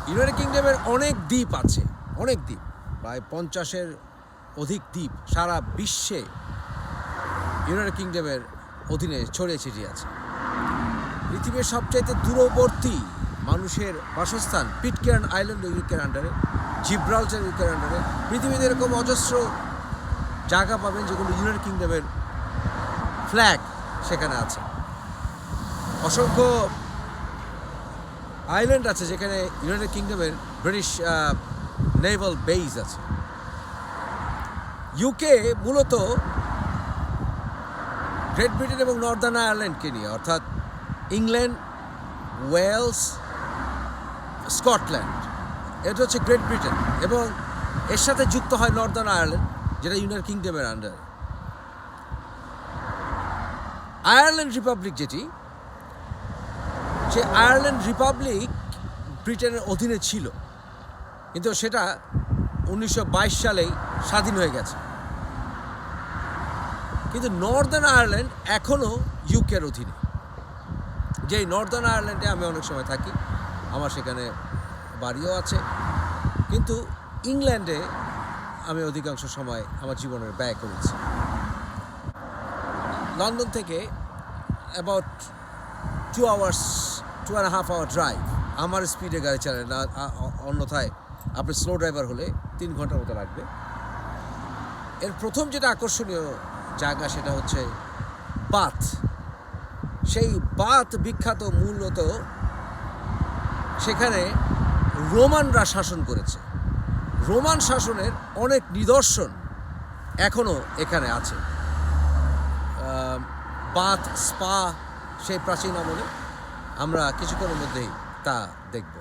United কিংডমের অনেক দ্বীপ আছে, অনেক দ্বীপ, প্রায় 50-এর অধিক দ্বীপ সারা বিশ্বে ইউনাইটেড কিংডমের অধীনে ছড়িয়ে ছিটিয়ে আছে। পৃথিবীর সবচাইতে দূরবর্তী মানুষের বাসস্থান পিটকেয়ার্ন আইল্যান্ড ইউকের আন্ডারে, জিব্রাল্টার ইউকের আন্ডারে। পৃথিবীতে এরকম অজস্র জায়গা পাবেন যেগুলো ইউনাইটেড কিংডমের ফ্ল্যাগ সেখানে আছে। অসংখ্য আইল্যান্ড আছে যেখানে ইউনাইটেড কিংডমের ব্রিটিশ নেভাল বেস আছে। ইউকে মূলত গ্রেট ব্রিটেন এবং নর্দার্ন আয়ারল্যান্ডকে নিয়ে, অর্থাৎ ইংল্যান্ড, ওয়েলস, স্কটল্যান্ড, এটা হচ্ছে গ্রেট ব্রিটেন, এবং এর সাথে যুক্ত হয় নর্দার্ন আয়ারল্যান্ড যেটা ইউনাইটেড কিংডমের আন্ডারে। আয়ারল্যান্ড রিপাবলিক যেটি, সে আয়ারল্যান্ড রিপাবলিক ব্রিটেনের অধীনে ছিল, কিন্তু সেটা 1922 সালেই স্বাধীন হয়ে গেছে। কিন্তু নর্দার্ন আয়ারল্যান্ড এখনও ইউকের অধীনে। যেই নর্দার্ন আয়ারল্যান্ডে আমি অনেক সময় থাকি, আমার সেখানে বাড়িও আছে, কিন্তু ইংল্যান্ডে আমি অধিকাংশ সময় আমার জীবনের ব্যয় করেছি। লন্ডন থেকে অ্যাবাউট 2.5 hour ড্রাইভ, আমার স্পিডে গাড়ি চালায় না, অন্যথায় আপনি স্লো ড্রাইভার হলে 3 ঘন্টার মতো লাগবে। এর প্রথম যেটা আকর্ষণীয় জায়গা সেটা হচ্ছে বাথ। সেই বাথ বিখ্যাত মূলত সেখানে রোমানরা শাসন করেছে। রোমান শাসনের অনেক নিদর্শন এখনও এখানে আছে। বাথ স্পা সেই প্রাচীন আমলে, আমরা কিছুক্ষণের মধ্যেই তা দেখব।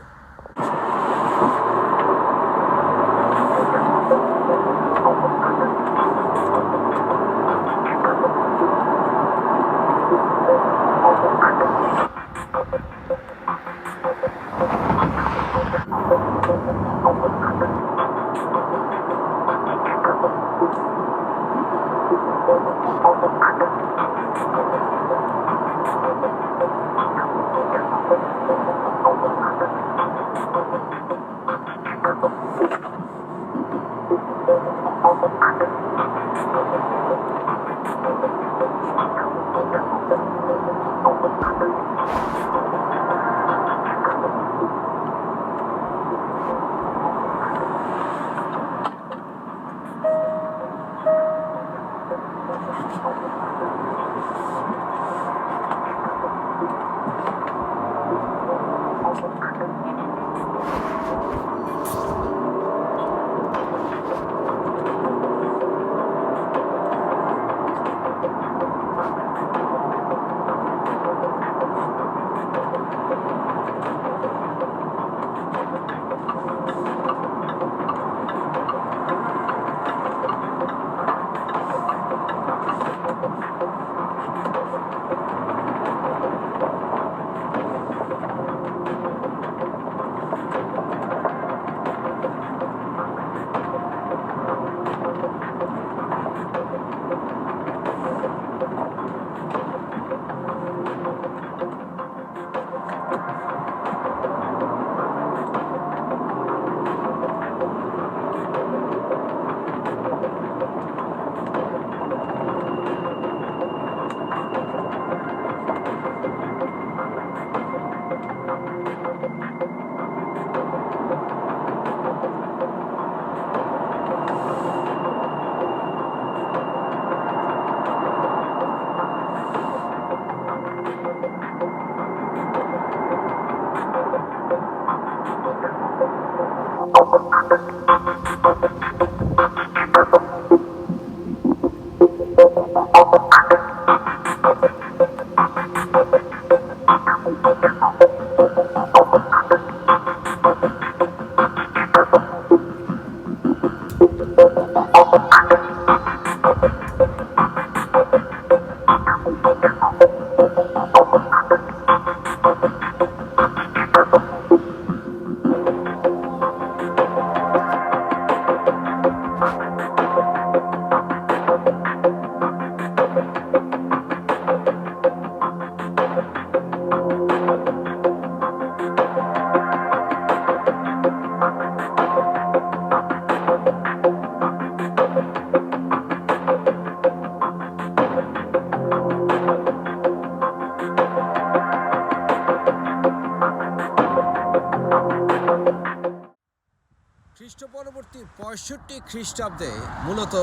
খ্রিস্ট পরবর্তী 65 খ্রিস্টাব্দে মূলত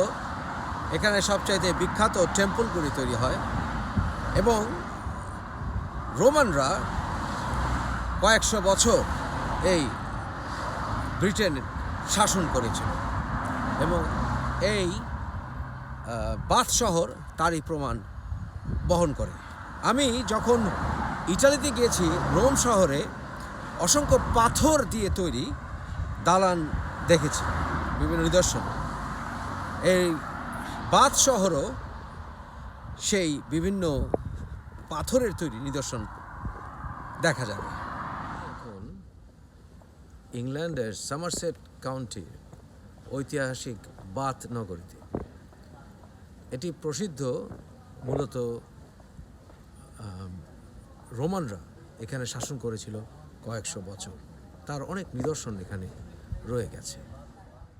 এখানে সবচাইতে বিখ্যাত টেম্পলগুলি তৈরি হয় এবং রোমানরা কয়েকশো বছর এই ব্রিটেন শাসন করেছিল এবং এই বাথ শহর তারই প্রমাণ বহন করে। আমি যখন ইটালিতে গিয়েছি, রোম শহরে অসংখ্য পাথর দিয়ে তৈরি দালান দেখেছি, বিভিন্ন নিদর্শন। এই বাথ শহরও সেই বিভিন্ন পাথরের তৈরি নিদর্শন দেখা যাবে। এখন ইংল্যান্ডের সমারসেট কাউন্টির ঐতিহাসিক বাথ নগরীতে, এটি প্রসিদ্ধ মূলত রোমানরা এখানে শাসন করেছিল কয়েকশো বছর, তার অনেক নিদর্শন এখানে রয়ে গেছে।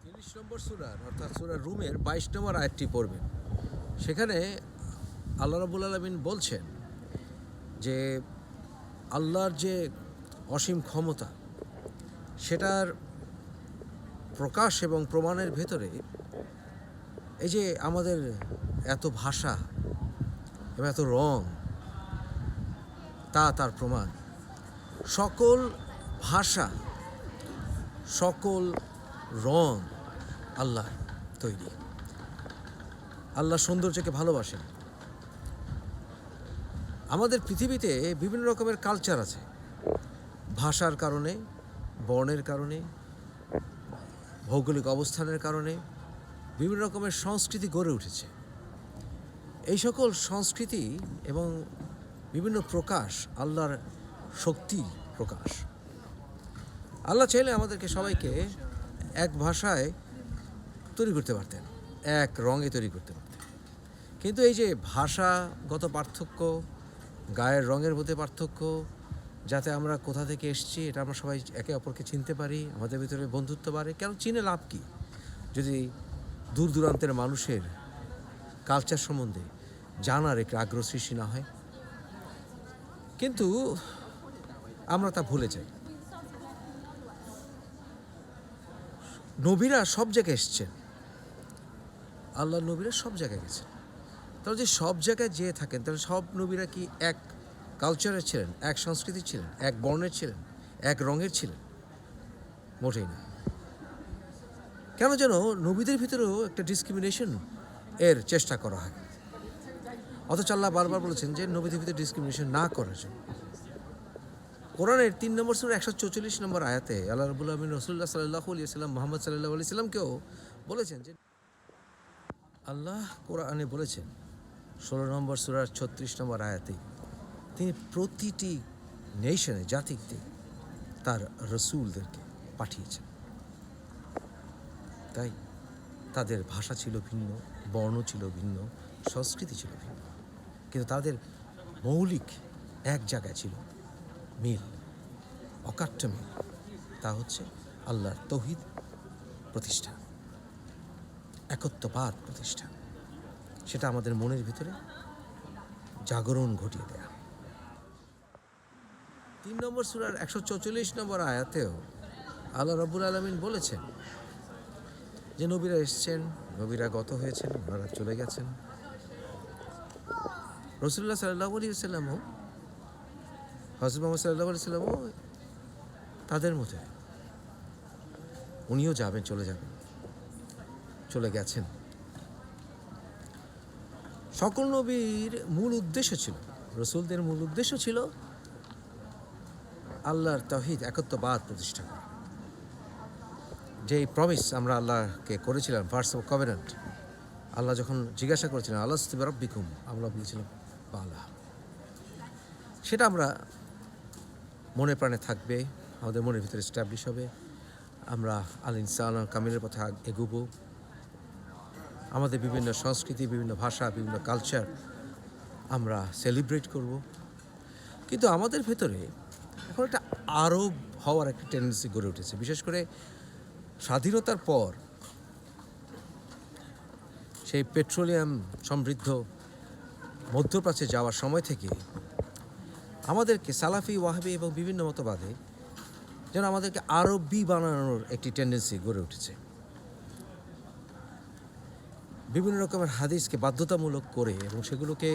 30 নম্বর সূরার অর্থাৎ সূরা রুমের 22 নম্বর আয়াতটি পড়বেন। সেখানে আল্লাহ রাব্বুল আলামিন বলছেন যে আল্লাহর যে অসীম ক্ষমতা, সেটার প্রকাশ এবং প্রমাণের ভেতরে এই যে আমাদের এত ভাষা এবং এত রং, তার প্রমাণ। সকল ভাষা, সকল রং আল্লাহ তৈরি। আল্লাহ সৌন্দর্যকে ভালোবাসেন। আমাদের পৃথিবীতে বিভিন্ন রকমের কালচার আছে, ভাষার কারণে, বর্ণের কারণে, ভৌগোলিক অবস্থানের কারণে বিভিন্ন রকমের সংস্কৃতি গড়ে উঠেছে। এই সকল সংস্কৃতি এবং বিভিন্ন প্রকাশ আল্লাহর শক্তির প্রকাশ। আল্লাহ চাইলে আমাদেরকে সবাইকে এক ভাষায় তৈরি করতে পারতেন, এক রঙে তৈরি করতে পারতেন, কিন্তু এই যে ভাষাগত পার্থক্য, গায়ের রঙের মধ্যে পার্থক্য, যাতে আমরা কোথা থেকে এসেছি এটা আমরা সবাই একে অপরকে চিনতে পারি, আমাদের ভিতরে বন্ধুত্ব বাড়ে। কেন চিনে লাভ কী যদি দূর দূরান্তের মানুষের কালচার সম্বন্ধে জানার একটু আগ্রহ সৃষ্টি না হয়? কিন্তু আমরা তা ভুলে যাই। নবীরা সব জায়গায় এসছেন, আল্লাহ নবীরা সব জায়গায় গেছেন। তাহলে যে সব জায়গায় যেয়ে থাকেন, তাহলে সব নবীরা কি এক কালচারের ছিলেন, এক সংস্কৃতির ছিলেন, এক বর্ণের ছিলেন, এক রঙের ছিলেন? মোটেই না। কেন যেন নবীদের ভিতরেও একটা ডিসক্রিমিনেশন এর চেষ্টা করা হয়, অথচ আল্লাহ বারবার বলেছেন যে নবীদের ভিতরে ডিসক্রিমিনেশন না করার জন্য। কোরআনের 3 নম্বর সূরা 144 নম্বর আয়াতে আল্লাহ রাব্বুল আলামিন রাসূলুল্লাহ সাল্লাল্লাহু আলাইহি ওয়াসাল্লাম, মুহাম্মদ সাল্লাল্লাহু আলাইহি সাল্লামকেও বলেছেন যে আল্লাহ কোরআনে বলেছেন 16 নম্বর সূরার 36 নম্বর আয়াতে তিনি প্রতিটি নেশনে, জাতিতে তার রসুলদেরকে পাঠিয়েছেন। তাই তাদের ভাষা ছিল ভিন্ন, বর্ণ ছিল ভিন্ন, সংস্কৃতি ছিল ভিন্ন, কিন্তু তাদের মৌলিক এক জায়গায় ছিল মিল, অকাট্য মিল। তা হচ্ছে আল্লাহর তৌহিদ প্রতিষ্ঠা, একত্ববাদ প্রতিষ্ঠা। সেটা আমাদের মনের ভিতরে জাগরণ ঘটিয়ে দেয়া। 3 নম্বর সূরার 144 নম্বর আয়াতেও আল্লাহ রাব্বুল আলামিন বলেছেন যে নবীরা এসছেন, নবীরা গত হয়েছেন, ওনারা চলে গেছেন। রাসূলুল্লাহ সাল্লাল্লাহু আলাইহি ওয়াসাল্লামও, হযরত মুহাম্মদ সাল্লাল্লাহু আলাইহি ওয়াসাল্লামও তাদের মধ্যে, উনিও যাবেন, চলে যাবেন, চলে গেছেন। সকল নবীর মূল উদ্দেশ্য ছিল, রসুলদের মূল উদ্দেশ্য ছিল আল্লাহর তাওহীদ, একত্ববাদ প্রতিষ্ঠা করা। যেই প্রমিস আমরা আল্লাহকে করেছিলাম, ভার্স অফ কভেন্যান্ট, আল্লাহ যখন জিজ্ঞাসা করেছিলেন আলাস্তু বিরাব্বিকুম, আমরা বলেছিলাম বালা। সেটা আমরা মনে প্রাণে থাকবে, আমাদের মনের ভিতরে এস্টাবলিশ হবে। আমরা আল ইনসান কামিলের পথে এগুবো। আমাদের বিভিন্ন সংস্কৃতি, বিভিন্ন ভাষা, বিভিন্ন কালচার আমরা সেলিব্রেট করব। কিন্তু আমাদের ভেতরে এখন একটা আরব হওয়ার একটা টেন্ডেন্সি গড়ে উঠেছে, বিশেষ করে স্বাধীনতার পর সেই পেট্রোলিয়াম সমৃদ্ধ মধ্যপ্রাচ্যে যাওয়ার সময় থেকে আমাদেরকে সালাফি, ওয়াহাবি এবং বিভিন্ন মতবাদে যেন আমাদেরকে আরবি বানানোর একটি টেন্ডেন্সি গড়ে উঠেছে। বিভিন্ন রকমের হাদিসকে বাধ্যতামূলক করে এবং সেগুলোকে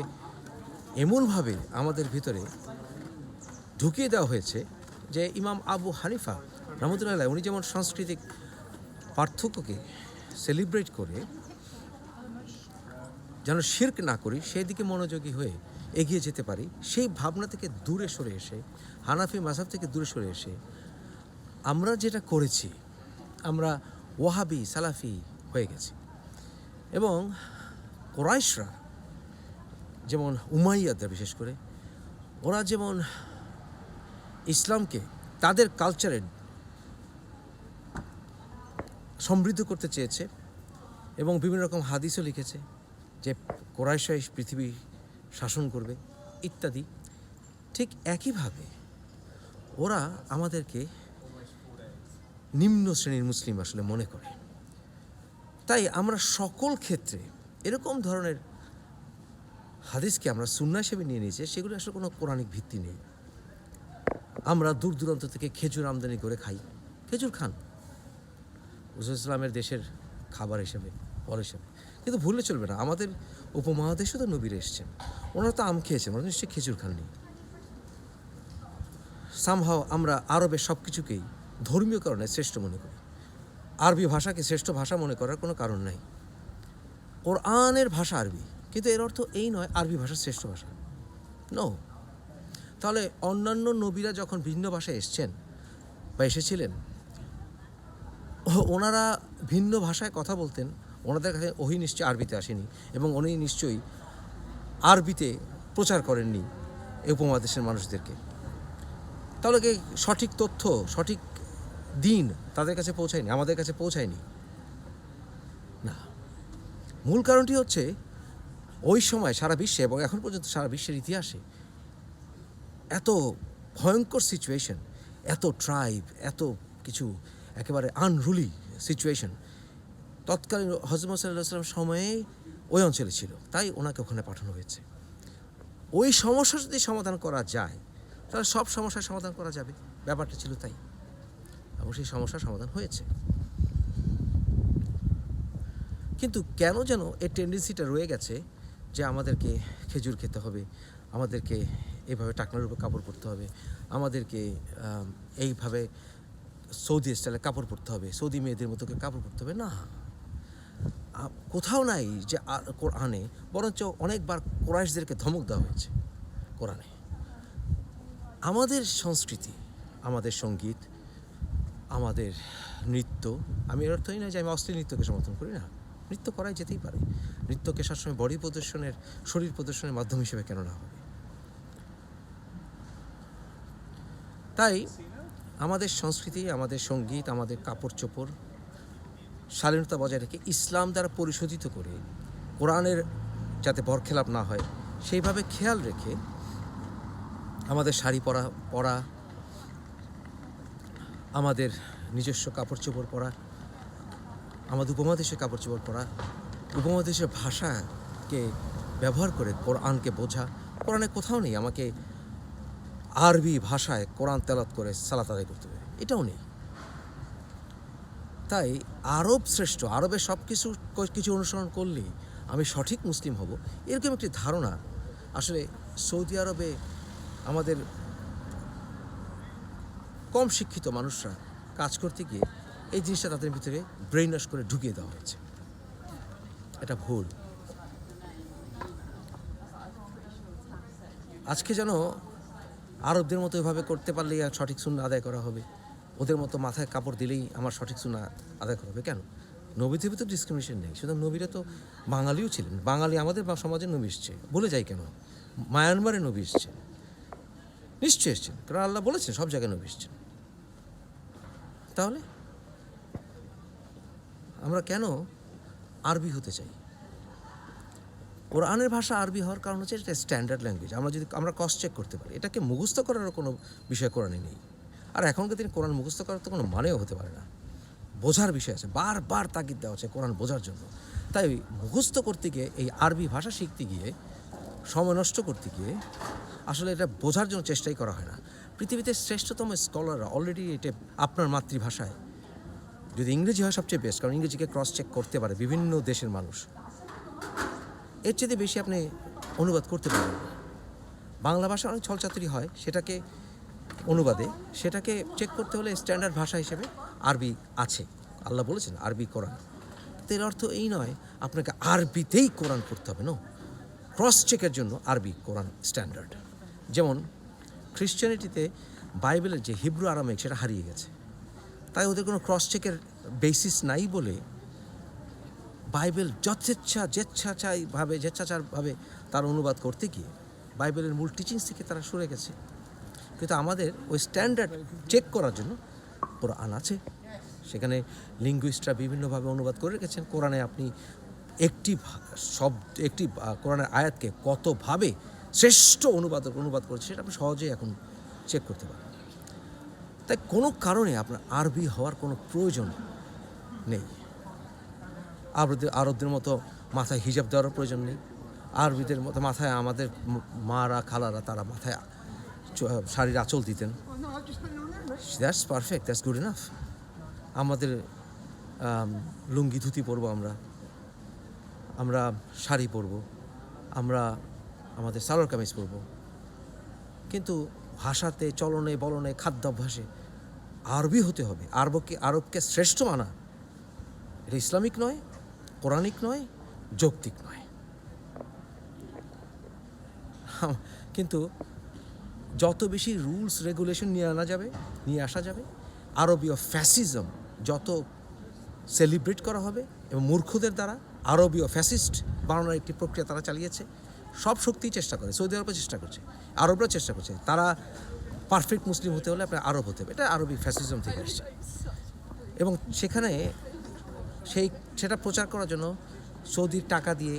এমনভাবে আমাদের ভিতরে ঢুকিয়ে দেওয়া হয়েছে যে ইমাম আবু হানিফা রহমতুল্লাহ উনি যেমন সাংস্কৃতিক পার্থক্যকে সেলিব্রেট করে যেন শিরক না করি সেই দিকে মনোযোগী হয়ে এগিয়ে যেতে পারি, সেই ভাবনা থেকে দূরে সরে এসে, হানাফি মাযহাব থেকে দূরে সরে এসে আমরা যেটা করেছি, আমরা ওয়াহাবি সালাফি হয়ে গেছি। এবং কুরাইশরা যেমন উমাইয়াদরা বিশেষ করে ওরা যেমন ইসলামকে তাদের কালচারে সমৃদ্ধ করতে চেয়েছে এবং বিভিন্ন রকম হাদিসও লিখেছে যে কুরাইশরাই পৃথিবী শাসন করবে ইত্যাদি, ঠিক একইভাবে ওরা আমাদেরকে নিম্ন শ্রেণীর মুসলিম আসলে মনে করে। তাই আমরা সকল ক্ষেত্রে এরকম ধরনের হাদিসকে আমরা সুন্নাহ হিসেবে নিয়ে নিয়েছি, সেগুলো আসলে কোনো কোরআনিক ভিত্তি নেই। আমরা দূর দূরান্ত থেকে খেজুর আমদানি করে খাই, খেজুর খান রাসূল ইসলামের দেশের খাবার হিসেবে, ফল হিসেবে, কিন্তু ভুললে চলবে না আমাদের উপমহাদেশে তো নবীরা এসছেন, ওনারা তো আম খেয়েছেন, ওনারা নিশ্চয়ই খেজুর খাননি। সামহাও আমরা আরবের সব কিছুকেই ধর্মীয় কারণে শ্রেষ্ঠ মনে করি, আরবি ভাষাকে শ্রেষ্ঠ ভাষা মনে করার কোনো কারণ নাই। কোরআনের ভাষা আরবি, কিন্তু এর অর্থ এই নয় আরবি ভাষা শ্রেষ্ঠ ভাষা, নো। তাহলে অন্যান্য নবীরা যখন ভিন্ন ভাষায় এসছেন বা এসেছিলেন, ওনারা ভিন্ন ভাষায় কথা বলতেন, ওনাদের কাছে ওহী নিশ্চয়ই আরবিতে আসেনি এবং উনি নিশ্চয়ই আরবিতে প্রচার করেননি এই উপমহাদেশের মানুষদেরকে। তাহলে কি সঠিক তথ্য, সঠিক দিন তাদের কাছে পৌঁছায়নি, আমাদের কাছে পৌঁছায়নি? না, মূল কারণটি হচ্ছে ওই সময় সারা বিশ্বে এবং এখন পর্যন্ত সারা বিশ্বের ইতিহাসে এত ভয়ঙ্কর সিচুয়েশন, এত ট্রাইব, এত কিছু একেবারে আনরুলি সিচুয়েশন তৎকালীন হযরত মুহাম্মদ সাল্লাল্লাহু আলাইহি ওয়াসাল্লাম সময়ে ওই অঞ্চলে ছিল, তাই ওনাকে ওখানে পাঠানো হয়েছে। ওই সমস্যা যদি সমাধান করা যায় তাহলে সব সমস্যার সমাধান করা যাবে, ব্যাপারটা ছিল তাই, এবং সেই সমস্যার সমাধান হয়েছে। কিন্তু কেন যেন এই টেন্ডেন্সিটা রয়ে গেছে যে আমাদেরকে খেজুর খেতে হবে, আমাদেরকে এইভাবে টাকনার উপর কাপড় পরতে হবে, আমাদেরকে এইভাবে সৌদি স্টাইলে কাপড় পরতে হবে, সৌদি মেয়েদের মতো কাপড় পরতে হবে। না, কোথাও নাই যে কোরআনে, বরঞ্চ অনেকবার কুরাইশদেরকে ধমক দেওয়া হয়েছে কোরআনে। আমাদের সংস্কৃতি, আমাদের সঙ্গীত, আমাদের নৃত্য, আমি এর অর্থই নয় যে আমি অশ্লীল নৃত্যকে সমর্থন করি না, নৃত্য করাই যেতেই পারে, নৃত্যকে সবসময় বডি প্রদর্শনের, শরীর প্রদর্শনের মাধ্যম হিসেবে কেন না হবে? তাই আমাদের সংস্কৃতি, আমাদের সঙ্গীত, আমাদের কাপড় চোপড় শালীনতা বজায় রেখে ইসলাম দ্বারা পরিশোধিত করে কোরআনের যাতে বরখেলাপ না হয় সেইভাবে খেয়াল রেখে আমাদের শাড়ি পরা, আমাদের নিজস্ব কাপড় চোপড় পরা, আমাদের উপমহাদেশের কাপড় চোপড় পরা, উপমহাদেশের ভাষাকে ব্যবহার করে কোরআনকে বোঝা। কোরআনে কোথাও নেই আমাকে আরবি ভাষায় কোরআন তেলাওয়াত করে সালাত আদায় করতে হবে, এটাও নেই। তাই আরব শ্রেষ্ঠ, আরবের সব কিছু অনুসরণ করলেই আমি সঠিক মুসলিম হব, এরকম একটি ধারণা আসলে সৌদি আরবে আমাদের কম শিক্ষিত মানুষরা কাজ করতে গিয়ে এই জিনিসটা তাদের ভিতরে ব্রেইন ওয়াশ করে ঢুকিয়ে দেওয়া হয়েছে। এটা ভুল। আজকে যেন আরবদের মতো এভাবে করতে পারলেই আর সঠিক সুন্নাহ আদায় করা হবে, ওদের মতো মাথায় কাপড় দিলেই আমার সঠিক সুন্নাহ আদায় করা হবে। কেন? নবীদের ভিতরে ডিসক্রিমিনেশন নেই, শুধু নবীরা তো বাঙালিও ছিলেন, বাঙালি আমাদের সমাজে নবী এসছে, বলে যাই কেন? মায়ানমারে নবী এসছে, নিশ্চয়ই এসছেন, কারণ আল্লাহ বলেছেন সব জায়গায় নবী এসছেন। তাহলে আমরা কেন আরবি হতে চাই? কোরআনের ভাষা আরবি হওয়ার কারণ হচ্ছে এটা স্ট্যান্ডার্ড ল্যাঙ্গুয়েজ। আমরা ক্রস চেক করতে পারি, এটাকে মুখস্থ করারও কোনো বিষয় কোরআনে নেই। আর এখনকার দিনে কোরআন মুখস্থ করার তো কোনো মানেও হতে পারে না, বোঝার বিষয় আছে, বারবার তাগিদ দেওয়া হচ্ছে কোরআন বোঝার জন্য। তাই মুখস্থ করতে গিয়ে, এই আরবি ভাষা শিখতে গিয়ে, সময় নষ্ট করতে গিয়ে আসলে এটা বোঝার জন্য চেষ্টাই করা হয় না। পৃথিবীতে শ্রেষ্ঠতম স্কলাররা অলরেডি এটা আপনার মাতৃভাষায়, যদি ইংরেজি হয় সবচেয়ে বেস্ট, কারণ ইংরেজিকে ক্রস চেক করতে পারে বিভিন্ন দেশের মানুষ, এর চেয়ে বেশি আপনি অনুবাদ করতে পারবেন। বাংলা ভাষা অনেক ছলচাতুরি হয়, সেটাকে অনুবাদে সেটাকে চেক করতে হলে স্ট্যান্ডার্ড ভাষা হিসেবে আরবি আছে, আল্লাহ বলেছেন আরবি কোরআন। তো এর অর্থ এই নয় আপনাকে আরবিতেই কোরআন পড়তে হবে, নো, ক্রস চেকের জন্য আরবি কোরআন স্ট্যান্ডার্ড। যেমন খ্রিশ্চানিটিতে বাইবেলের যে হিব্রু আরামিক সেটা হারিয়ে গেছে, তাই ওদের কোনো ক্রস চেকের বেসিস নাই বলে বাইবেল যেচ্ছাচারভাবে তার অনুবাদ করতে গিয়ে বাইবেলের মূল টিচিংস থেকে তারা সরে গেছে। কিন্তু আমাদের ওই স্ট্যান্ডার্ড চেক করার জন্য কোরআন আছে, সেখানে লিঙ্গুইস্টরা বিভিন্নভাবে অনুবাদ করে রেখেছেন। কোরআনে আপনি একটি কোরআনের আয়াতকে কতভাবে শ্রেষ্ঠ অনুবাদ করেছে সেটা আপনি সহজেই এখন চেক করতে পারেন। তাই কোনো কারণে আপনার আরবি হওয়ার কোনো প্রয়োজন নেই। আরবদের মতো মাথায় হিজাব দেওয়ার প্রয়োজন নেই, আরবিদের মতো মাথায় আমাদের মারা খালারা তারা মাথায় শাড়ির আঁচল দিতেন। That's perfect, that's good enough. আমাদের লুঙ্গি ধুতি পরবো, আমরা শাড়ি পরবো, আমরা আমাদের সালোয়ার কামিজ পরবো, কিন্তু ভাষাতে চলনে বলনে খাদ্যাভ্যাসে আরবি হতে হবে। আরবকে শ্রেষ্ঠ মানা এটা ইসলামিক নয়, কোরআনিক নয়, যৌক্তিক নয়। কিন্তু যত বেশি রুলস রেগুলেশন নিয়ে আসা যাবে, আরবীয় ফ্যাসিজম যত সেলিব্রেট করা হবে এবং মূর্খদের দ্বারা আরবীয় ফ্যাসিস্ট বানানোর একটি প্রক্রিয়া তারা চালিয়েছে। সব শক্তিই চেষ্টা করে, সৌদি আরবও চেষ্টা করছে, আরবরা চেষ্টা করছে। তারা পারফেক্ট মুসলিম হতে হলে আপনার আরব হতে হবে, এটা আরবি ফ্যাসিজম থেকে আসছে। এবং সেখানে সেটা প্রচার করার জন্য সৌদির টাকা দিয়ে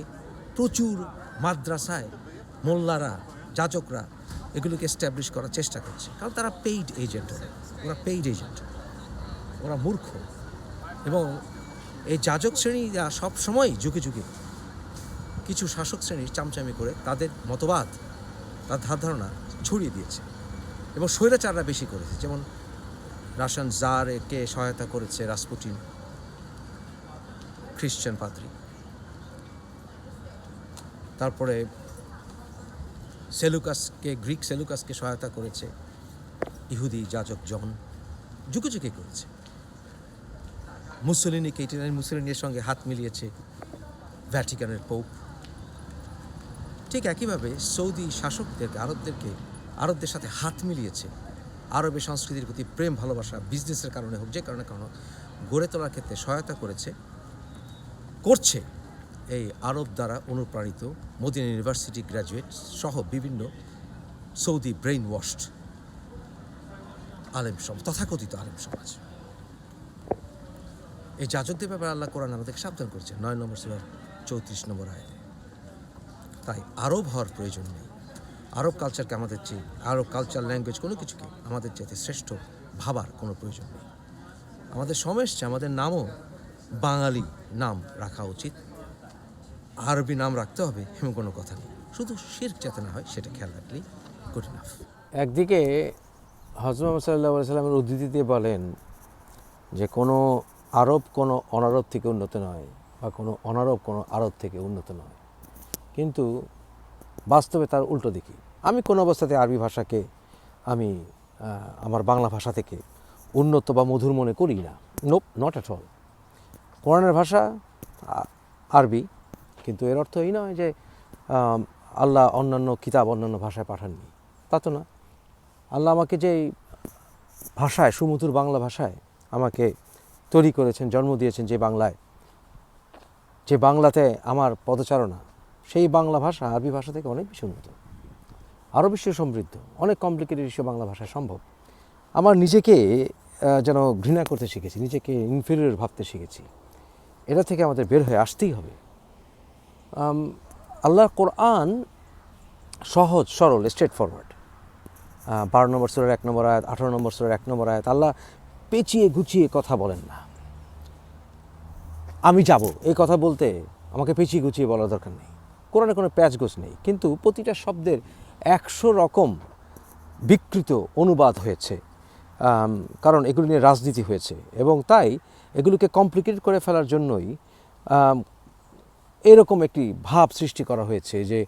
প্রচুর মাদ্রাসায় মোল্লারা, যাজকরা এগুলোকে এস্টাবলিশ করার চেষ্টা করছে, কারণ তারা পেইড এজেন্ট, ওরা মূর্খ। এবং এই যাজক শ্রেণীরা সব সময় যুগে যুগে কিছু শাসক শ্রেণীর চামচামি করে তাদের মতবাদ, তার ধারণা ছড়িয়ে দিয়েছে এবং স্বৈরাচাররা বেশি করেছে। যেমন রাশিয়ান জারকে সহায়তা করেছে রাসপুটিন, খ্রিশ্চান পাদ্রী। তারপরে গ্রিক সেলুকাসকে সহায়তা করেছে ইহুদি যাজক জন, যুগে যুগে করেছে। মুসলিনের সঙ্গে হাত মিলিয়েছে ভ্যাটিকানের পোপ। ঠিক একইভাবে সৌদি শাসকদেরকে আরবদের সাথে হাত মিলিয়েছে আরবের সংস্কৃতির প্রতি প্রেম ভালোবাসা, বিজনেসের কারণে হোক, যে কারণে গড়ে তোলার ক্ষেত্রে সহায়তা করছে এই আরব দ্বারা অনুপ্রাণিত মদিনা ইউনিভার্সিটি গ্র্যাজুয়েট সহ বিভিন্ন সৌদি ব্রেইন ওয়াশড তথাকথিত আলেম সমাজ। এই যাজকদের ব্যাপারে আল্লাহ কোরআন আমাদেরকে সাবধান করেছে 9 নম্বর সূরার 34 নম্বর আয়াতে। তাই আরব হওয়ার প্রয়োজন নেই। আরব কালচারকে আরব কালচার, ল্যাঙ্গুয়েজ কোনো কিছুকে আমাদের চাইতে শ্রেষ্ঠ ভাবার কোনো প্রয়োজন নেই। আমাদের সময় এসছে, আমাদের নামও বাঙালি নাম রাখা উচিত, আরবি নাম রাখতে হবে এমন কোনো কথা নেই। শুধু শিরক যাতে না হয় সেটা খেয়াল রাখলেই গুড ইনাফ। একদিকে হযরত মুহাম্মদ সাল্লাল্লাহু আলাইহি ওয়াসাল্লামের উদ্ধৃতি দিয়ে বলেন যে কোনো আরব কোনো অনারব থেকে উন্নত নয়, বা কোনো অনারব কোনো আরব থেকে উন্নত নয়। কিন্তু বাস্তবে তার উল্টো দিকে। আমি কোনো অবস্থাতে আরবি ভাষাকে আমার বাংলা ভাষা থেকে উন্নত বা মধুর মনে করি না, নট অ্যাট অল। কোরআনের ভাষা আরবি, কিন্তু এর অর্থ এই নয় যে আল্লাহ অন্যান্য কিতাব অন্যান্য ভাষায় পাঠাননি, তা তো না। আল্লাহ আমাকে যে ভাষায়, সুমধুর বাংলা ভাষায় আমাকে তৈরি করেছেন, জন্ম দিয়েছেন, যে বাংলাতে আমার পদচারণা, সেই বাংলা ভাষা আরবি ভাষা থেকে অনেক বেশি উন্নত, আরও বেশি সমৃদ্ধ, অনেক কমপ্লিকেটেড ইস্যু বাংলা ভাষায় সম্ভব। আমার নিজেকে যেন ঘৃণা করতে শিখেছি, নিজেকে ইনফেরিয়র ভাবতে শিখেছি। এটা থেকে আমাদের বের হয়ে আসতেই হবে। আল্লাহর কোরআন সহজ সরল, স্ট্রেট ফরওয়ার্ড। 12 নম্বর সূরার 1 নম্বর আয়াত, 18 নম্বর সূরার 1 নম্বর আয়াত, আল্লাহ পেঁচিয়ে গুছিয়ে কথা বলেন না। আমি যাব এই কথা বলতে আমাকে পেঁচিয়ে গুছিয়ে বলার দরকার নেই। কোরআনে কোনো প্যাচগোছ নেই, কিন্তু প্রতিটা শব্দের 100 রকম বিকৃত অনুবাদ হয়েছে, কারণ এগুলো নিয়ে রাজনীতি হয়েছে এবং তাই এগুলোকে কমপ্লিকেট করে ফেলার জন্যই এরকম একটি ভাব সৃষ্টি করা হয়েছে যে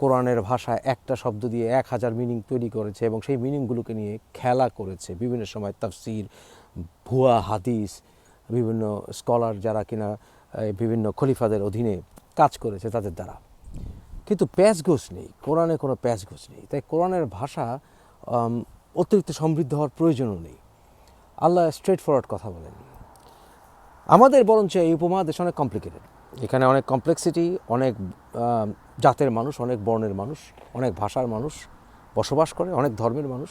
কোরআনের ভাষায় একটা শব্দ দিয়ে 1000 মিনিং তৈরি করেছে এবং সেই মিনিংগুলোকে নিয়ে খেলা করেছে বিভিন্ন সময় তাফসির, ভুয়া হাদিস, বিভিন্ন স্কলার যারা কিনা বিভিন্ন খলিফাদের অধীনে কাজ করেছে তাদের দ্বারা। কিন্তু প্যাচগোছ নেই, কোরআনে কোনো প্যাচগোছ নেই। তাই কোরআনের ভাষা অতিরিক্ত সমৃদ্ধ হওয়ার প্রয়োজনও নেই। আল্লাহ স্ট্রেট ফরওয়ার্ড কথা বলেন। আমাদের বরঞ্চ এই উপমহাদেশ অনেক কমপ্লিকেটেড, এখানে অনেক কমপ্লেক্সিটি, অনেক জাতের মানুষ, অনেক বর্ণের মানুষ, অনেক ভাষার মানুষ বসবাস করে, অনেক ধর্মের মানুষ,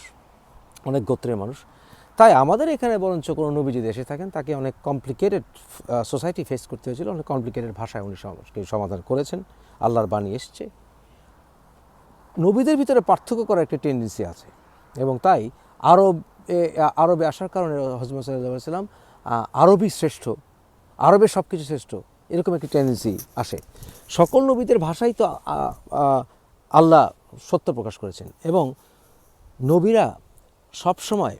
অনেক গোত্রের মানুষ। তাই আমাদের এখানে বরঞ্চ কোনো নবী যদি এসে থাকেন তাকে অনেক কমপ্লিকেটেড সোসাইটি ফেস করতে হয়েছিল, অনেক কমপ্লিকেটেড ভাষায় উনি সমাধান করেছেন। আল্লাহর বাণী এসছে। নবীদের ভিতরে পার্থক্য করার একটা টেন্ডেন্সি আছে এবং তাই আরবে আসার কারণে হযরত সাল্লাল্লাহু আলাইহি ওয়াসাল্লাম আরবই শ্রেষ্ঠ, আরবে সব কিছু শ্রেষ্ঠ, এরকম একটা টেন্ডেন্সি আসে। সকল নবীদের ভাষাই তো আল্লাহ সত্য প্রকাশ করেছেন এবং নবীরা সবসময়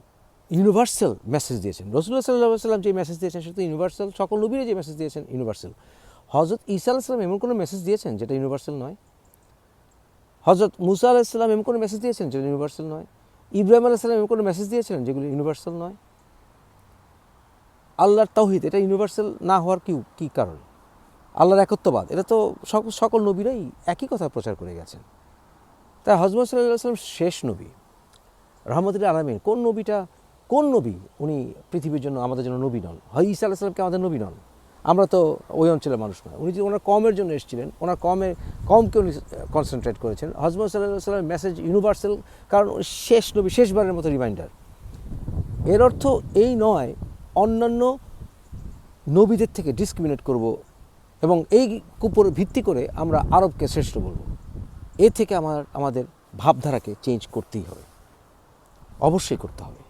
ইউনিভার্সাল মেসেজ দিয়েছেন। রাসূলুল্লাহ সাল্লাল্লাহু আলাইহি ওয়াসাল্লাম যে মেসেজ দিয়েছেন সেটা ইউনিভার্সাল, সকল নবীরা যে মেসেজ দিয়েছেন ইউনিভার্সাল। হযরত ঈসা আলাইহিস সালাম এমন কোনো মেসেজ দিয়েছেন যেটা ইউনিভার্সাল নয়। হযরত মুসা আলাইহিস সালাম এমন কোনো মেসেজ দিয়েছেন যেটা ইউনিভার্সাল নয়। ইব্রাহিম আলাইহিস সালাম এমন কোনো মেসেজ দিয়েছিলেন যেগুলো ইউনিভার্সাল নয়। আল্লাহর তাওহীদ এটা ইউনিভার্সাল না হওয়ার কি কারণ? আল্লাহর একত্ববাদ এটা তো সকল নবীরাই একই কথা প্রচার করে গেছেন। তাই হযরত সাল্লাল্লাহু আলাইহি ওয়াসাল্লাম শেষ নবী, রাহমাতুল আলামিন। কোন নবী উনি পৃথিবীর জন্য আমাদের জন্য নবী নন? ঈসা আলাইহিস সালামকে আমাদের নবী নন, আমরা তো ওই অঞ্চলের মানুষ নয়। উনি যে ওনার কমের জন্য এসেছিলেন, ওনার কমকে উনি কনসেন্ট্রেট করেছেন। হযরত সাল্লাল্লাহু আলাইহি ওয়াসাল্লামের মেসেজ ইউনিভার্সাল, কারণ শেষ নবী, শেষবারের মতো রিমাইন্ডার। এর অর্থ এই নয় অন্যান্য নবীদের থেকে ডিসক্রিমিনেট করব এবং এই উপর ভিত্তি করে আমরা আরবকে শ্রেষ্ঠ বলব। এ থেকে আমাদের ভাবধারাকে চেঞ্জ করতেই হবে, অবশ্যই করতে হবে।